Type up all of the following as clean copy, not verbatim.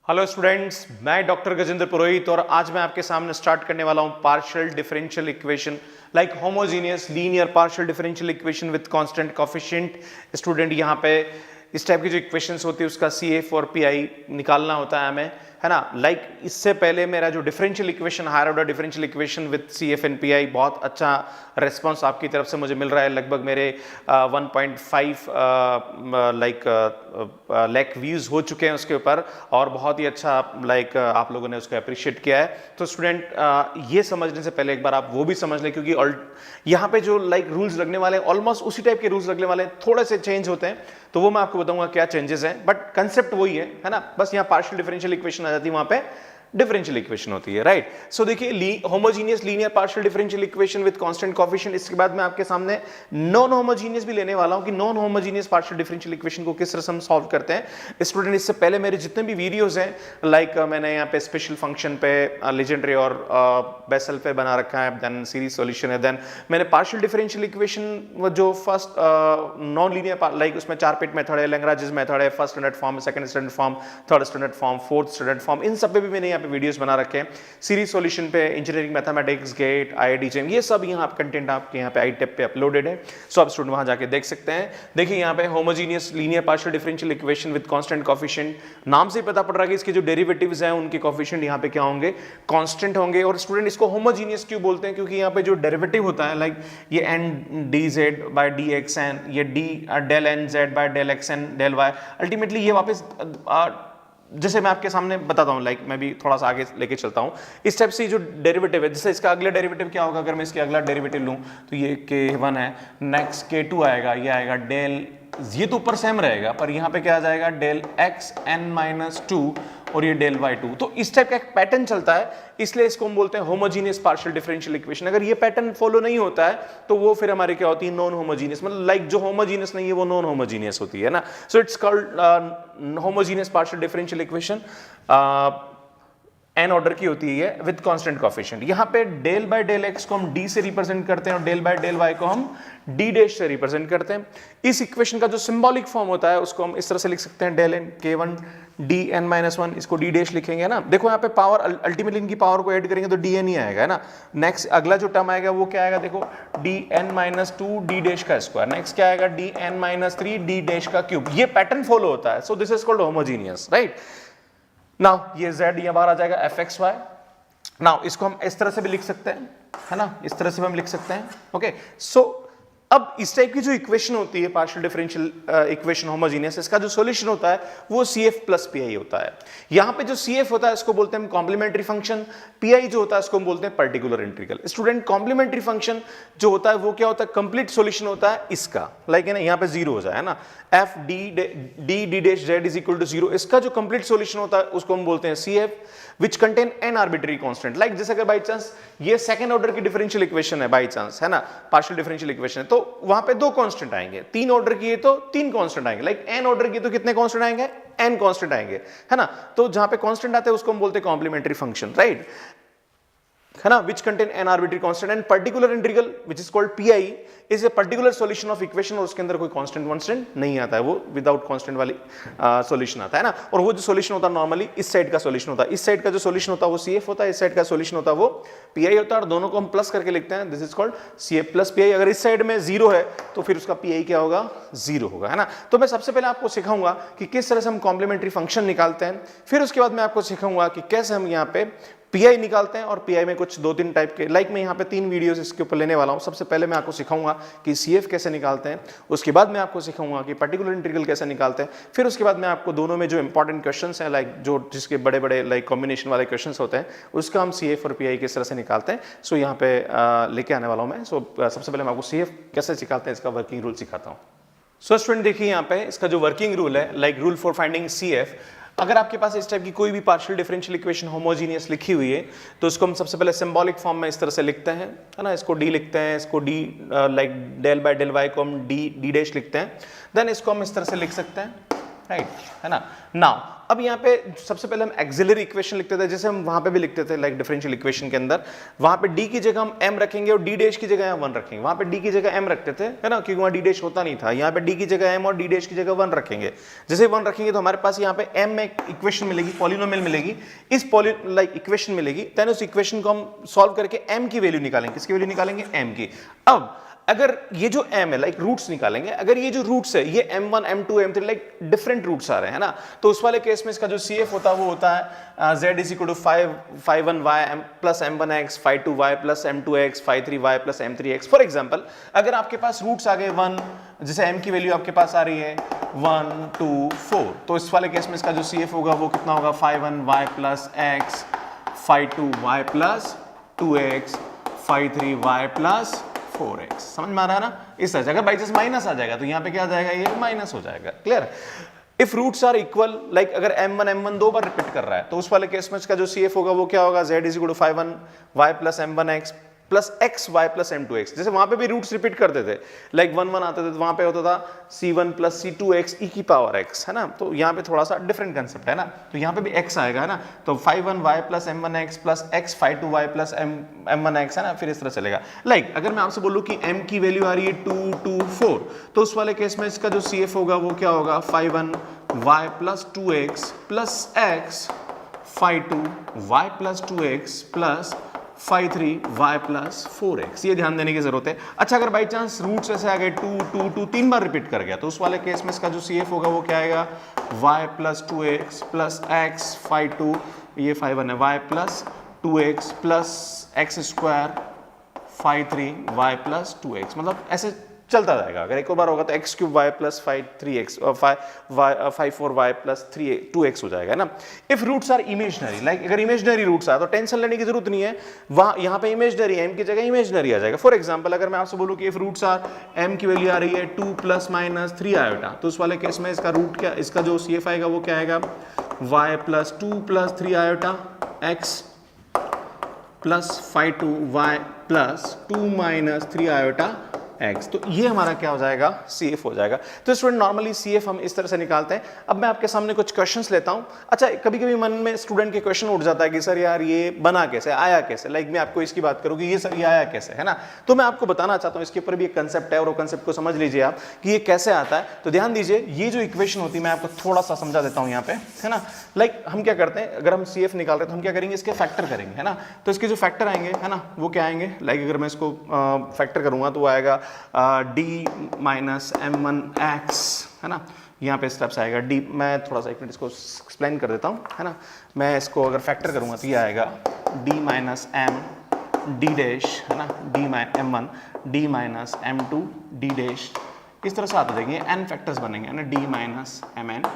Hello students, मैं doctor Gajendra पुरोहित और आज मैं आपके सामने स्टार्ट करने वाला हूं partial differential equation like homogeneous linear partial differential equation with constant coefficient. Student यहां पे इस टाइप की जो इक्वेशंस होती है उसका CF और PI निकालना होता है हमें, है ना। लाइक इससे पहले मेरा जो differential equation higher order differential equation with CF and PI बहुत अच्छा रिस्पांस आपकी तरफ से मुझे मिल रहा है। लगभग मेरे 1.5 लाइक व्यूज हो चुके हैं उसके ऊपर और बहुत ही अच्छा लाइक आप लोगों ने उसको अप्रिशिएट किया है। तो स्टूडेंट ये समझने से पहले एक बार आप वो भी समझ लें, क्योंकि यहाँ पे जो लाइक रूल्स लगने वाले ऑलमोस्ट उसी टाइप के रूल्स लगने वाले हैं, थोड़े से चेंज होते हैं, तो वो मैं आपको बताऊंगा क्या चेंजेस हैं, बट कंसेप्ट वही है ना। बस यहाँ पार्शियल डिफरेंशियल इक्वेशन आ जाती है, वहां पे डिफरेंशियल इक्वेशन होती है, राइट। सो देखिए homogeneous linear partial differential equation with constant coefficient. इसके बाद मैं आपके सामने नॉन होमोजीनियस भी लेने वाला हूं कि non homogeneous partial differential equation को किस तरह से हम सॉल्व करते हैं। स्टूडेंट इससे पहले मेरे जितने भी वीडियोस हैं लाइक मैंने यहाँ पे स्पेशल फंक्शन पे लेजेंडरी और बेसल पे बना रखा है, देन सीरीज सॉल्यूशन है, देन मैंने पार्शियल डिफरेंशियल इक्वेशन जो फर्स्ट नॉन लीनियर लाइक उसमें 4 पिट मेथड है, लैग्रांज मेथड है, first standard form, second standard form, third standard form, fourth standard form, इन सब पे भी मैंने पे वीडियोस बना रखे हैं। सीरीज सॉल्यूशन पे, engineering mathematics, GATE, IIT JAM, ये सब यहाँ कंटेंट आपके यहाँ पे ITEP पे अपलोडेड है। सो आप स्टूडेंट वहां जाके देख सकते हैं। देखिए यहाँ पे homogeneous linear partial differential equation with constant coefficient, नाम से पता पड़ रहा है कि इसके जो डेरिवेटिव्स हैं उनके कोफिशिएंट यहाँ पे क्या होंगे, कांस्टेंट होंगे। और स्टूडेंट इसको होमोजीनियस क्यों बोलते हैं, क्योंकि यहाँ पे जो डेरिवेटिव होता है लाइक ये NdZ/dxn, ये del y, अल्टीमेटली ये वापस जैसे मैं आपके सामने बताता हूं, लाइक मैं भी थोड़ा सा आगे लेके चलता हूं। इस टाइप से जो डेरिवेटिव है, जैसे इसका अगला डेरिवेटिव क्या होगा, अगर मैं इसके अगला डेरिवेटिव लूं तो ये K1 है, नेक्स्ट K2 आएगा, ये आएगा डेल, ये तो ऊपर सेम रहेगा पर यहाँ पे क्या आ जाएगा डेल xn-2 और ये डेल y2। तो इस टाइप का एक पैटर्न चलता है, इसलिए इसको हम बोलते हैं होमोजीनियस पार्शियल डिफरेंशियल इक्वेशन। अगर ये पैटर्न फॉलो नहीं होता है तो वो फिर हमारी क्या होती है, नॉन होमोजीनियस, मतलब लाइक जो होमोजीनियस नहीं है वो नॉन होमोजीनियस होती है ना। So it's called homogeneous partial differential equation, n order की होती है विद कांस्टेंट कोफिशिएंट। यहां पे डेल बाय डेल x को हम d से रिप्रेजेंट करते हैं और डेल बाय डेल y को हम d डैश से रिप्रेजेंट करते हैं। इस इक्वेशन का जो सिंबॉलिक फॉर्म होता है उसको हम इस तरह से लिख सकते हैं, डेल n K1 dn-1, इसको d डैश लिखेंगे ना। देखो यहाँ पे पावर अल्टीमेटली इनकी पावर को ऐड करेंगे तो dn ही आएगा, है ना। नेक्स्ट अगला जो टर्म आएगा वो क्या आएगा, देखो dn-2 d डैश का स्क्वायर, नेक्स्ट क्या आएगा dn-3 d डैश का क्यूब। ये पैटर्न फॉलो होता है। So this is called homogeneous, right. Now ये z ये बाहर आ जाएगा fxy। नाउ इसको हम इस तरह से भी लिख सकते हैं, है ना, इस तरह से भी हम लिख सकते हैं। ओके, सो अब इस टाइप की जो इक्वेशन होती है पार्शियल डिफरेंशियल इक्वेशन होमोजीनियस, इसका जो सॉल्यूशन होता है वो CF प्लस PI होता है। यहां पे जो CF होता है इसको बोलते हैं हम कॉम्प्लीमेंट्री फंक्शन, PI जो होता है इसको हम बोलते हैं particular integral. Student complementary function जो होता है वो क्या होता है, कंप्लीट सॉल्यूशन होता है इसका, लाइक है ना, यहाँ पे 0 हो जाए, है ना, f d dash z is equal to 0, इसका जो कंप्लीट सॉल्यूशन होता है उसको हम बोलते हैं CF which contain n arbitrary constant। Like जैसे अगर बाई चांस ये सेकंड ऑर्डर की डिफरेंशियल इक्वेशन है, बाई चांस, है ना, पार्शियल डिफरेंशियल इक्वेशन है, तो वहां पे 2 कांस्टेंट आएंगे। 3 ऑर्डर की है तो 3 कांस्टेंट आएंगे, लाइक n ऑर्डर की तो कितने कांस्टेंट आएंगे, n कांस्टेंट आएंगे, है ना। तो जहां पे कांस्टेंट आते हैं उसको हम बोलते हैं कॉम्प्लीमेंट्री फंक्शन, राइट, है ना, which contain n arbitrary constant and particular integral which is called PI is a particular solution of equation। और उसके अंदर कोई कांस्टेंट नहीं आता है, वो विदाउट कांस्टेंट वाली सॉल्यूशन आता है ना। और वो जो सॉल्यूशन होता है नॉर्मली इस साइड का सॉल्यूशन होता है, इस साइड का जो सॉल्यूशन होता है वो CF होता है, इस साइड का सॉल्यूशन होता है वो PI होता है, और दोनों को हम प्लस करके लिखते हैं, this is called CF plus PI। अगर इस साइड में 0 है तो फिर उसका PI क्या होगा, 0 होगा, है ना। तो मैं सबसे पहले आपको सिखाऊंगा कि किस तरह से हम कॉम्प्लीमेंट्री फंक्शन निकालते हैं, फिर उसके बाद मैं आपको सिखाऊंगा कि कैसे हम यहाँ पे PI निकालते हैं। और PI में कुछ 2-3 टाइप के, लाइक मैं यहाँ पे 3 वीडियोस इसके ऊपर लेने वाला हूँ। सबसे पहले मैं आपको सिखाऊंगा कि CF कैसे निकालते हैं, उसके बाद मैं आपको सिखाऊंगा कि पर्टिकुलर इंटीग्रल कैसे निकालते हैं, फिर उसके बाद मैं आपको दोनों में जो इंपॉर्टेंट क्वेश्चंस हैं, लाइक जो जिसके बड़े बड़े लाइक कॉम्बिनेशन वाले क्वेश्चंस होते हैं उसका हम CF और PI किस तरह से निकालते हैं, सो यहाँ पे लेके आने वाला हूँ मैं। सो सबसे पहले मैं आपको CF कैसे निकालते हैं इसका वर्किंग रूल सिखाता हूँ। सो स्टूडेंट देखिए यहाँ पे इसका जो वर्किंग रूल है, like rule for finding CF, अगर आपके पास इस टाइप की कोई भी पार्शियल डिफरेंशियल इक्वेशन होमोजीनियस लिखी हुई है तो इसको हम सबसे पहले सिंबॉलिक फॉर्म में इस तरह से लिखते हैं, है ना। इसको d लिखते हैं, इसको d like del by del y को हम d डैश लिखते हैं, देन इसको हम इस तरह से लिख सकते हैं, राइट, है ना। नाउ अब यहाँ पे सबसे पहले हम एक्सिलरी इक्वेशन लिखते थे, जैसे हम वहां पे भी लिखते थे लाइक डिफरेंशियल इक्वेशन के अंदर, वहां पे डी की जगह हम एम रखेंगे और डी डैश की जगह हम 1 रखेंगे। वहां पे डी की जगह एम रखते थे, है ना, क्योंकि वहां डी डैश होता नहीं था। यहाँ पे डी की जगह एम और डी डैश की जगह 1 रखेंगे। जैसे 1 रखेंगे तो हमारे पास यहाँ पे एम में इक्वेशन मिलेगी, पॉलिनोमियल मिलेगी, इस इक्वेशन मिलेगी। देन उस इक्वेशन को हम सॉल्व करके एम की वैल्यू निकालेंगे। किसकी वैल्यू निकालेंगे? एम की। अब अगर ये जो m है लाइक रूट्स निकालेंगे, अगर ये जो रूट्स है ये m1 m2 m3 like different roots आ रहे हैं ना, तो उस वाले केस में इसका जो CF होता है वो होता है z is equal to 5(1)y plus m1x 5(2)y plus m2x 5(3)y plus m3x। For example अगर आपके पास रूट्स आ गए 1, जैसे m की वैल्यू आपके पास आ रही है 1 2 4, तो इस वाले केस में इसका जो CF होगा वो कितना होगा? 5(1)y plus x 5(2)y plus 2x 5(3)y plus 4x। समझ में आ रहा है ना? इस तरह से अगर बाई चांस माइनस आ जाएगा तो यहाँ पे क्या आ जाएगा? ये माइनस हो जाएगा। Clear? If roots are equal, like अगर m1 दो बार रिपीट कर रहा है तो उस वाले केस में इसका जो CF होगा वो क्या होगा? z is equal to 5(1)y plus m1x plus xy plus m2x। जैसे वहां पे भी रूट्स रिपीट करते थे, लाइक 1 1 आते थे तो वहां पे होता था c1 प्लस c2x e की पावर x, है ना। तो यहाँ पे थोड़ा सा डिफरेंट कंसेप्ट है ना, तो यहाँ पे भी x आएगा, है ना। तो 5(1)y plus m1x plus x 5(2)y plus m1x, है ना, फिर इस तरह चलेगा। लाइक अगर मैं आपसे बोलूँ कि m की वैल्यू आ रही है 2 2 4, तो उस वाले केस में इसका जो CF होगा वो क्या होगा? 5(1)y plus 2x plus x 5(2)y plus 2x plus 5(3)y plus 4x। ये ध्यान देने की जरूरत है। अच्छा अगर बाई चांस रूट्स ऐसे आ गए 2 2 2 3 बार रिपीट कर गया तो उस वाले केस में इसका जो CF होगा वो क्या आएगा? y plus 2x plus x 5(2), ये 5(1) है, y plus 2x plus x square 5(3)y plus 2x। मतलब ऐसे चलता जाएगा। अगर एक और बार होगा तो x³ y plus 5(3x) 5(4)y plus 2x हो जाएगा, है ना। If roots are imaginary, like अगर इमेजनरी रूट्स आए तो टेंशन लेने की जरूरत नहीं है, वहां यहाँ पे इमेजनरी m की जगह इमेजनरी आ जाएगा। फॉर एग्जांपल अगर मैं आपसे बोलूँ कि इफ रूट्स आर m की वैल्यू आ रही है 2 प्लस माइनस 3 आयोटा, तो उस वाले केस में इसका रूट क्या, इसका जो CF आएगा वो क्या आएगा? y plus 2 plus 3 iota x plus 5(2)y plus 2 minus 3 iota x। तो ये हमारा क्या हो जाएगा? CF हो जाएगा। तो स्टूडेंट नॉर्मली CF हम इस तरह से निकालते हैं। अब मैं आपके सामने कुछ क्वेश्चंस लेता हूं। अच्छा कभी कभी मन में स्टूडेंट के क्वेश्चन उठ जाता है कि सर यार ये बना कैसे, आया कैसे, लाइक मैं आपको इसकी बात करूं कि ये सर ये आया कैसे, है ना। तो मैं आपको बताना चाहता हूं, इसके ऊपर भी एक कंसेप्ट है और वो कंसेप्ट को समझ लीजिए आप कि ये कैसे आता है। तो ध्यान दीजिए, ये जो इक्वेशन होती है मैं आपको थोड़ा सा समझा देता हूँ यहाँ पे, है ना। लाइक हम क्या करते हैं, अगर हम CF निकाल रहे हैं तो हम क्या करेंगे? इसके फैक्टर करेंगे, है ना। तो इसके जो फैक्टर आएंगे, है ना, वो क्या आएंगे? लाइक अगर मैं इसको फैक्टर करूंगा तो वो आएगा d माइनस m1x, है ना। यहाँ पे स्टेप्स आएगा d, मैं थोड़ा सा एक मिनट इसको एक्सप्लेन कर देता हूँ, है ना। मैं इसको अगर फैक्टर करूँगा तो ये आएगा d minus m d dash, है ना, m1 d minus m2 d dash, इस तरह से आते जाएंगे, n फैक्टर्स बनेंगे, है ना, d minus mn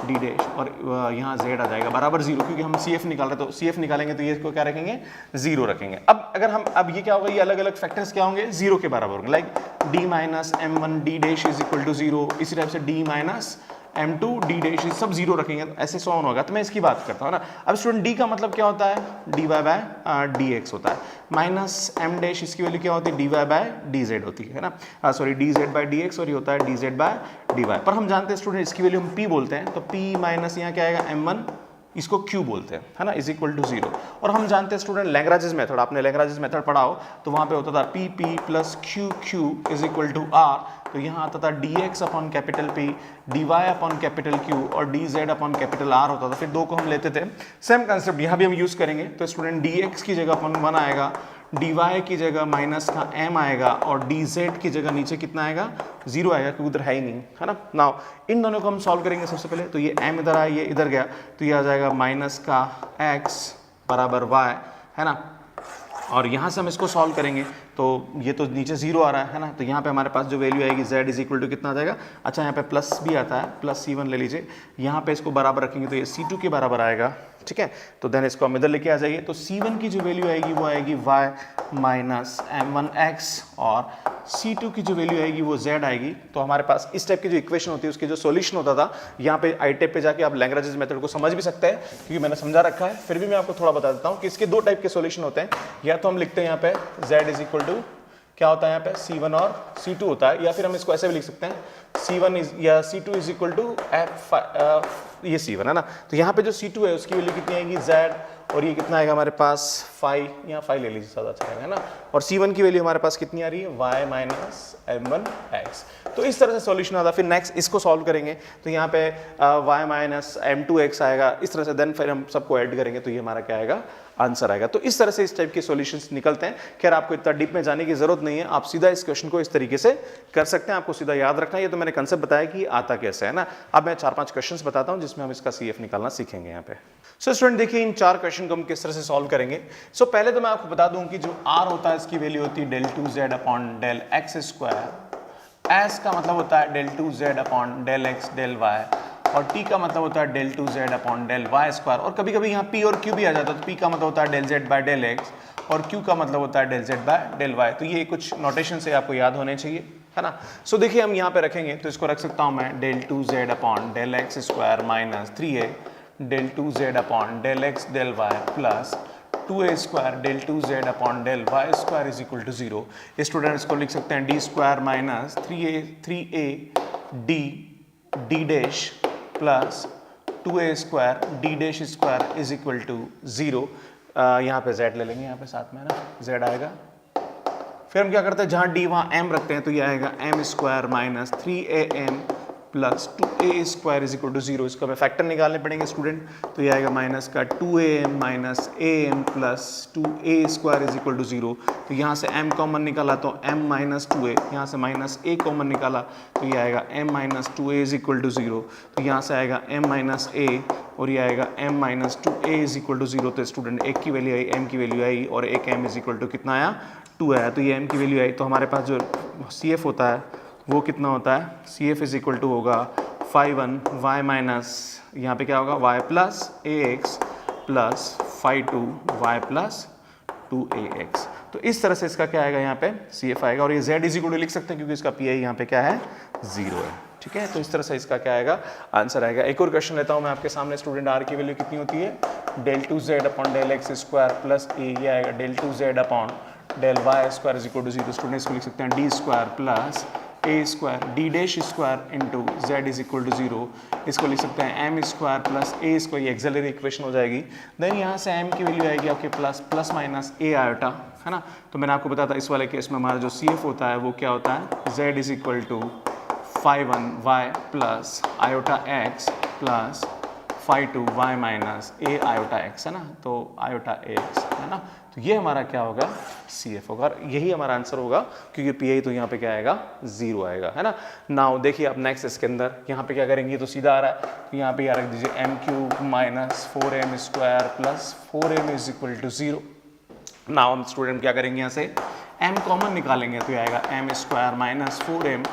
d dash, और यहाँ z आ जाएगा बराबर 0, क्योंकि हम CF निकाल रहे हैं तो CF निकालेंगे तो ये इसको क्या रखेंगे? 0 रखेंगे। अब ये क्या होगा? ये अलग अलग फैक्टर्स क्या होंगे? 0 के बराबर होंगे, like d minus m1 d dash is equal to 0, इसी टाइप से d minus m2 d dash सब 0 रखेंगे, ऐसे 100 होगा। तो मैं इसकी बात करता हूँ ना। अब स्टूडेंट d का मतलब क्या होता है? dy बाय dx होता है, माइनस m डैश इसकी वैल्यू क्या होती है? dy बाय dz होती है ना, सॉरी dz बाय dx, और ये होता है dz बाय dy। पर हम जानते हैं स्टूडेंट इसकी वैल्यू हम p बोलते हैं, तो p माइनस यहाँ क्या आएगा? m1, इसको q बोलते हैं, है ना, इज इक्वल टू 0। और हम जानते हैं स्टूडेंट लैग्रांजेस मेथड, आपने लैग्रांजेस मेथड पढ़ा हो तो वहां पे होता था p plus q is equal to r, तो यहाँ आता था dx upon capital P, dy upon capital Q और dz अपॉन कैपिटल R होता था। फिर दो को हम लेते थे, सेम कंसेप्ट यहाँ भी हम यूज करेंगे। तो स्टूडेंट dx की जगह अपन 1 आएगा, dy की जगह माइनस का m आएगा, और dz की जगह नीचे कितना आएगा? 0 आएगा, क्योंकि उधर है ही नहीं, है ना। नाउ इन दोनों को हम सॉल्व करेंगे सबसे पहले। तो ये m इधर आया, ये इधर गया, तो ये आ जाएगा माइनस का x बराबर y, है ना। और यहाँ से हम इसको सॉल्व करेंगे तो ये तो नीचे 0 आ रहा है ना, तो यहाँ पे हमारे पास जो वैल्यू आएगी z इज इक्वल टू कितना आ जाएगा? अच्छा यहाँ पे प्लस भी आता है, प्लस c1 ले लीजिए, यहाँ पे इसको बराबर रखेंगे तो ये c2 के बराबर आएगा, ठीक है। तो देन इसको हम इधर लेके आ जाइए, तो c1 की जो वैल्यू आएगी वो आएगी y माइनस m1x, और c2 की जो वैल्यू आएगी वो z आएगी। तो हमारे पास इस टाइप की जो इक्वेशन होती है उसकी जो सॉल्यूशन होता था, यहाँ पे आई टाइप पे जाके आप लैग्रांजेस मेथड को समझ भी सकते हैं, क्योंकि मैंने समझा रखा है। फिर भी मैं आपको थोड़ा बता देता हूँ कि इसके दो टाइप के सॉल्यूशन होते हैं। या तो हम लिखते हैं यहाँ पे z इज इक्वल टू क्या होता है यहाँ पे C1 और C2 होता है, या फिर हम इसको ऐसे भी लिख सकते हैं C1 इज या C2 इज इक्वल टू ये C1 है ना। तो यहाँ पे जो C2 है उसकी वैल्यू कितनी आएगी Z, और ये कितना आएगा हमारे पास 5, यहाँ 5 ले लीजिए ज़्यादा अच्छा रहेगा ना। और C1 की वैल्यू हमारे पास कितनी आ रही है y माइनस m1x। तो इस तरह से सॉल्यूशन आता है। फिर नेक्स्ट इसको सॉल्व करेंगे तो यहाँ पे y माइनस m2x आएगा इस तरह से, देन फिर हम सबको ऐड करेंगे तो ये हमारा क्या आएगा, आंसर आएगा। तो इस तरह से इस टाइप के सॉल्यूशंस निकलते हैं। खैर आपको इतना डीप में जाने की जरूरत नहीं है, आप सीधा इस क्वेश्चन को इस तरीके से कर सकते हैं, आपको सीधा याद रखना है। ये तो मैंने कंसेप्ट बताया कि आता कैसे है ना। अब मैं 4-5 क्वेश्चंस बताता हूं जिसमें हम इसका CF निकालना सीखेंगे यहाँ पे। सो स्टूडेंट देखिए इन 4 क्वेश्चन को हम किस तरह से सॉल्व करेंगे। सो पहले तो मैं आपको बता दूं कि जो r होता है इसकी वैल्यू होती है del 2z upon del x square, s का मतलब होता है del 2z upon del x del y, और t का मतलब होता है del 2z upon del y square. और कभी कभी यहाँ p और q भी आ जाता है, तो p का मतलब होता है del z by del x और q का मतलब होता है del z by del y। तो ये कुछ नोटेशन से आपको याद होने चाहिए, है ना। सो देखिए हम यहाँ पे रखेंगे तो इसको रख सकता हूँ मैं del 2z upon del x square minus 3a del 2z upon del x del y plus 2a square del 2z upon del y square is equal to 0। Student इसको लिख सकते हैं d square minus 3a d dash plus 2a square d dash square is equal to 0। यहाँ पे z ले लेंगे, यहाँ पे साथ में ना z आएगा। फिर हम क्या करते हैं, जहाँ d वहाँ m रखते हैं, तो ये आएगा m square minus 3am plus 2a square is equal to 0। इसको हमें फैक्टर निकालने पड़ेंगे स्टूडेंट, तो ये आएगा माइनस का 2am minus am plus 2a square is equal to 0। तो यहाँ से m कॉमन निकाला तो m माइनस 2a, यहाँ से माइनस a कॉमन निकाला तो ये आएगा m minus 2a is equal to 0। तो यहाँ से आएगा m माइनस a और ये आएगा m minus 2a is equal to 0। तो स्टूडेंट एक की वैल्यू आई, m की वैल्यू आई, और एक m इज इक्वल टू कितना आया, 2 आया। तो ये m की वैल्यू आई, तो हमारे पास जो CF होता है वो कितना होता है, CF इज इक्वल टू होगा 5(1) y माइनस यहाँ पे क्या होगा y plus ax plus 5(2) y plus 2ax। तो इस तरह से इसका क्या आएगा, यहाँ पे CF आएगा। और ये z इज इक्वल टू लिख सकते हैं क्योंकि इसका PI यहाँ पे क्या है, 0 है। ठीक है, तो इस तरह से इसका क्या आएगा, आंसर आएगा। एक और क्वेश्चन लेता हूँ मैं आपके सामने स्टूडेंट। r की वैल्यू कितनी होती है, del 2z upon del x square plus a, ये आएगा del 2z upon del y square is equal to 0। Student इसको लिख सकते हैं d square plus a square d dash square into z is equal to 0। इसको लिख सकते हैं m square plus a square, ये एक्सिलरी इक्वेशन हो जाएगी। देन यहाँ से m की वैल्यू आएगी आपके प्लस माइनस a आयोटा, है ना। तो मैंने आपको बताया था इस वाले केस में हमारा जो CF होता है वो क्या होता है, z is equal to 5(1) y plus iota x plus 5(2) y minus a iota x, है ना। तो आयोटा x, है ना। तो ये हमारा क्या होगा, CF होगा, और यही हमारा आंसर होगा क्योंकि PI तो यहाँ पे क्या आएगा, 0 आएगा, है ना। नाउ देखिए आप नेक्स्ट इसके अंदर यहाँ पे क्या करेंगे, तो सीधा आ रहा है, तो यहाँ पे रख दीजिए m cube minus 4m square plus 4m is equal to 0। Now हम स्टूडेंट क्या करेंगे, यहाँ से m कॉमन निकालेंगे तो ये आएगा m square minus 4m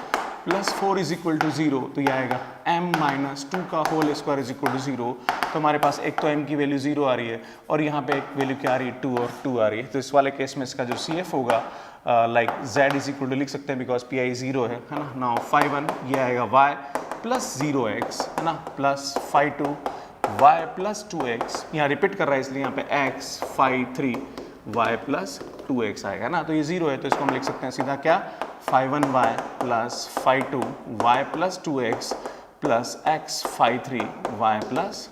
plus 4 is equal to 0। तो ये आएगा m माइनस 2 का whole square is equal to 0। तो हमारे पास एक तो m की वैल्यू 0 आ रही है और यहाँ पे एक वैल्यू क्या आ रही है, 2 और 2 आ रही है। तो इस वाले केस में इसका जो CF होगा like z is equal to लिख सकते हैं बिकॉज PI 0 है ना। नाउ 5(1) ये आएगा y प्लस 0x, है ना, प्लस 5(2) y प्लस 2x, यहाँ रिपीट कर रहा है इसलिए यहाँ पे x 5(3) y प्लस 2x आएगा ना। तो ये 0 है तो इसको हम लिख सकते हैं सीधा क्या, 5(1) y plus 5(2) y plus 2x plus x 5(3) y plus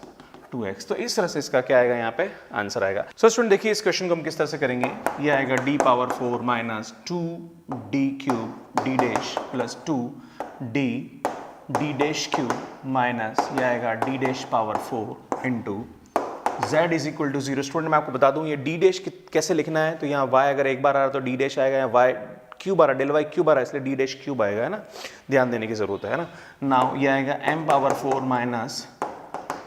2x। तो इस तरह से इसका क्या आएगा, यहाँ पे आंसर आएगा। सो स्टूडेंट देखिए इस क्वेश्चन को हम किस तरह से करेंगे, ये आएगा d power 4 minus 2d cube d dash plus 2d d dash cube minus ये आएगा d dash power 4 into z is equal to 0। Student मैं आपको बता दूं ये d डैश कैसे लिखना है, तो यहाँ y अगर एक बार आ रहा तो d डैश आएगा, यहाँ y क्यूब आ रहा, डेल y क्यूब आ रहा है इसलिए d डैश क्यूब आएगा, है ना, ध्यान देने की जरूरत है ना। नाउ ये आएगा m power 4 minus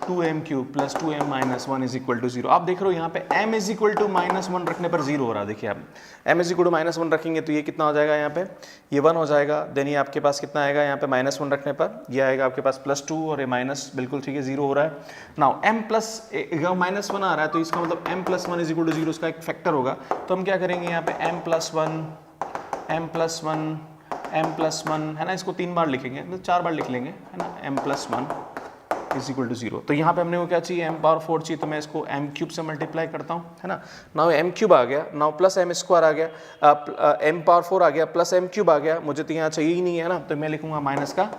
2m cube plus 2m minus 1 is equal to 0। आप देख रहे हो यहाँ पे m is equal to minus 1 रखने पर 0 हो रहा है। देखिए आप m is equal to minus 1 रखेंगे तो ये कितना हो जाएगा, यहाँ पे ये 1 हो जाएगा। देन ये आपके पास कितना आएगा, यहाँ पे माइनस 1 रखने पर ये आएगा आपके पास प्लस 2 और ये माइनस बिल्कुल ठीक है 0 हो रहा है। नाउ m प्लस माइनस 1 आ रहा है तो इसका मतलब m plus 1 is equal to 0 उसका एक फैक्टर होगा। तो हम क्या करेंगे, यहाँ पे m प्लस 1 है ना, इसको 3 बार लिखेंगे, मतलब 4 बार लिख लेंगे, है ना, m plus 1 is equal to 0। तो यहाँ पे हमने को क्या चाहिए, m पावर 4 चाहिए, तो मैं इसको m क्यूब से मल्टीप्लाई करता हूँ, है ना। नाउ m क्यूब आ गया, नाउ प्लस m स्क्वायर आ गया, m पावर 4 आ गया, प्लस m क्यूब आ गया, मुझे तो यहाँ चाहिए ही नहीं है ना, तो मैं लिखूंगा माइनस का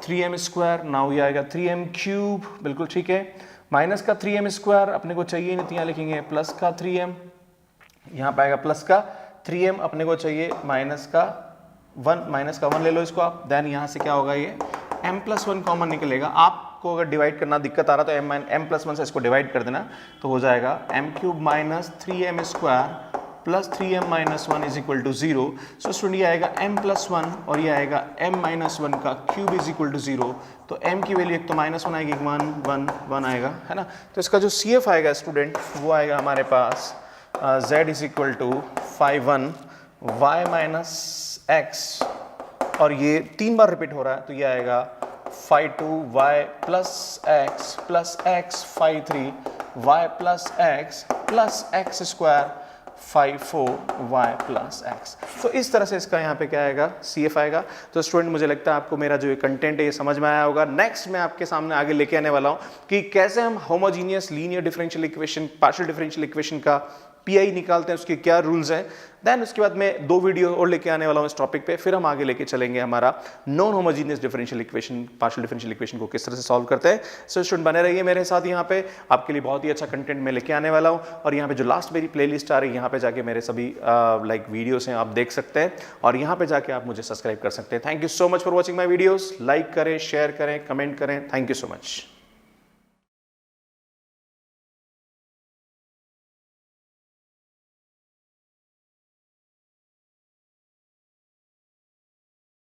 3m स्क्वायर। नाउ ये आएगा 3m क्यूब, बिल्कुल ठीक है। माइनस का 3m स्क्वायर अपने को चाहिए नहीं, तो यहाँ लिखेंगे प्लस का 3m, यहाँ पे आएगा प्लस का 3m, अपने को चाहिए माइनस का 1 ले लो इसको आप। देन यहाँ से क्या होगा, ये m+1 कॉमन निकलेगा। आपको अगर डिवाइड करना दिक्कत आ रहा तो m+1 से इसको डिवाइड कर देना, तो हो जाएगा m cube minus 3m square plus 3m-1 is equal to 0। So student ये आएगा m+1 और ये आएगा m-1 का क्यूब इज इक्वल टू 0। तो m की वैल्यू एक तो -1 आएगी, 1 1 1 आएगा, है ना। तो इसका जो CF आएगा स्टूडेंट वो आएगा हमारे पास z is equal to 5 1 y minus x, और ये 3 बार रिपीट हो रहा है, तो ये आएगा 5 2 y plus x 5 3 y plus x square 5 4 y plus x। तो इस तरह से इसका यहाँ पे क्या आएगा, CF आएगा। तो स्टूडेंट मुझे लगता है आपको मेरा जो ये कंटेंट है ये समझ में आया होगा। नेक्स्ट मैं आपके सामने आगे लेके आने वाला हूँ कि कैसे हम homogeneous linear differential equation, partial differential equation का PI निकालते हैं, उसके क्या रूल्स हैं। देन उसके बाद मैं 2 वीडियो और लेके आने वाला हूँ इस टॉपिक पे, फिर हम आगे लेके चलेंगे हमारा non homogeneous differential equation, partial differential equation को किस तरह से सॉल्व करते हैं। सो स्टूडेंट बने रहिए मेरे साथ, यहाँ पे आपके लिए बहुत ही अच्छा कंटेंट मैं लेके आने वाला हूँ। और यहाँ पे जो लास्ट मेरी प्लेलिस्ट आ रही है, यहाँ पे जाके मेरे सभी वीडियोस हैं आप देख सकते हैं, और यहाँ पे जाके आप मुझे सब्सक्राइब कर सकते हैं। Thank you so much for watching my videos. Like करें, शेयर करें, कमेंट करें। Thank you so much.